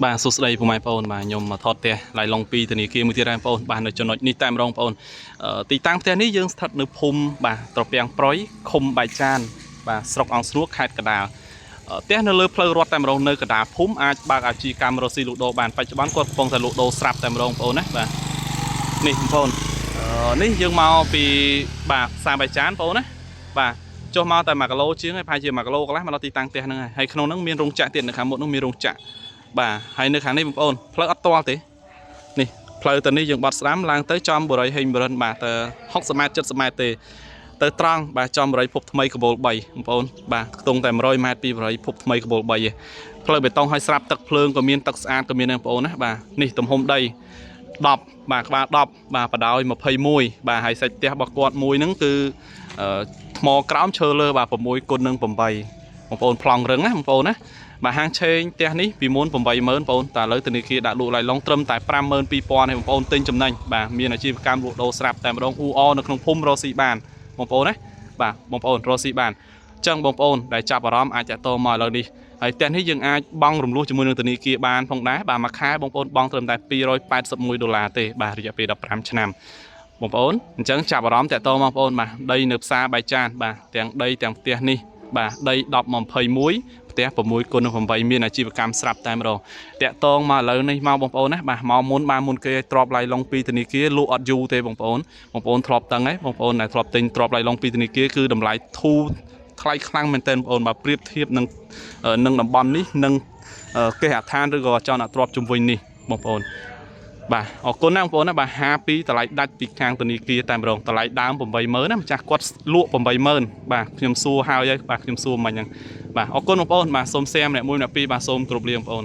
បាទសួស្តីពុកម៉ែបងប្អូនបាទខ្ញុំមកថតផ្ទះឡៃឡុងពីធនាគារមួយទៀតដែរបងប្អូនបាទនៅចំណុចនេះតែម្ដងបងប្អូនទីតាំងផ្ទះនេះយើងស្ថិតនៅភូមិបាទត្រពាំងប្រុយឃុំបែកចានបាទស្រុកអង្គស្រួលខេត្តកណ្ដាលផ្ទះនៅលើផ្លូវរត់តែម្ដងនៅកណ្ដាលភូមិអាចបើកអាជីវកម្មរកស៊ីលក់ដូរបានបច្ចុប្បន្នគាត់កំពុងតែលក់ដូរស្រាប់តែម្ដងបងប្អូនណាបាទនេះបងប្អូននេះយើងមកពីបាទផ្សារបែកចានបងប្អូនណាបាទចុះមកតែ1គីឡូជាងហើយប្រហែលជា1គីឡូកន្លះមកដល់ទីតាំងផ្ទះហ្នឹងហើយក្នុងហ្នឹងមានរោងចក្រទៀតនៅខាងមុខហ្នឹងមានរោងចក្របាទហើយនៅខាងនេះបងប្អូនផ្លូវអត់ទាល់ទេនេះផ្លូវទៅនេះយើងបត់ស្ដាំឡើងទៅចំបរិយហេងបរិនបាទទៅ60ម៉ែត្រ70ម៉ែត្រទេទៅត្រង់បាទចំបរិយភពថ្មីកបូល3បងប្អូនបាទខ្ទង់តែ100ម៉ែត្រពីបរិយភពថ្មីកបូល3ឯងផ្លូវបេតុងឲ្យស្រាប់ទឹកភ្លើងក៏មានទឹកស្អាតក៏មានបងប្អូនណាបាទនេះទំហំដី10បាទក្បាល10បាទបដោយ21បាទហើយសាច់ផ្ទះរបស់គាត់មួយហ្នឹងគឺថ្មក្រោមឈើលើបាទ6គុណនឹង8បងប្អូនប្លង់រឹងណាបងប្អូនណាបាទហាងឆេងផ្ទះនេះពីមុន80000បងប្អូនតែឥឡូវធនាគារដាក់លក់ឡៃឡុងត្រឹមតែ52000ឯងបងប្អូនទិញចំណេញបាទមានអាជីវកម្មលក់ដូរស្រាប់តែម្ដងអ៊ូអនៅក្នុងភូមិរស់ស៊ីបានបងប្អូនណាបាទបងប្អូនរស់ស៊ីបានអញ្ចឹងបងប្អូនដែលចាប់អារម្មណ៍អាចតតមកឥឡូវនេះហើយផ្ទះនេះយើងអាចបង់រំលោះជាមួយនឹងធនាគារបានផងដែរបាទមួយខែបងប្អូនបង់ត្រឹមតែ$281ទេបាទរយៈពេល15ឆ្នាំបងប្អូនអញ្ចឹងចាប់អារម្មណ៍តតមកបងប្អូនបាទដីនៅផ្សារបែកចានបាទទាំងដីទាំងផ្ទះនេះបាទដី1021ផ្ទះ6គុណនឹង8មានអាជីវកម្មស្រាប់តែម្ដងតាក់តងមកឥឡូវនេះមកបងប្អូនណាបាទមកមុនបានមុនគេទ្របឡៃឡុងពីធនាគារលក់អត់យូរទេបងប្អូនធ្លាប់តឹងហ៎បងប្អូនដែលធ្លាប់ទិញទ្របឡៃឡុងពីធនាគារគឺតម្លៃធូរថ្លៃខ្លាំងមែនទែនបងប្អូនបាទប្រៀបធៀបនឹងតំបន់នេះនឹងគេហដ្ឋានឬក៏ចោលអ្នកទ្របជំវិញនេះបងប្អូនបាទអរគុណណាបងប្អូនណាបាទ52តម្លៃដាច់ពីខាងធនាគារតែម្ដងតម្លៃដើម80000ណាម្ចាស់គាត់លក់80000បាទខ្ញុំសួរហើយបាទខ្ញុំសួរមិញហ្នឹងបាទអរគុណបងប្អូនបាទសូម share ម្នាក់មួយម្នាក់ពីរបាទសូមគោរពលាបងប្អូន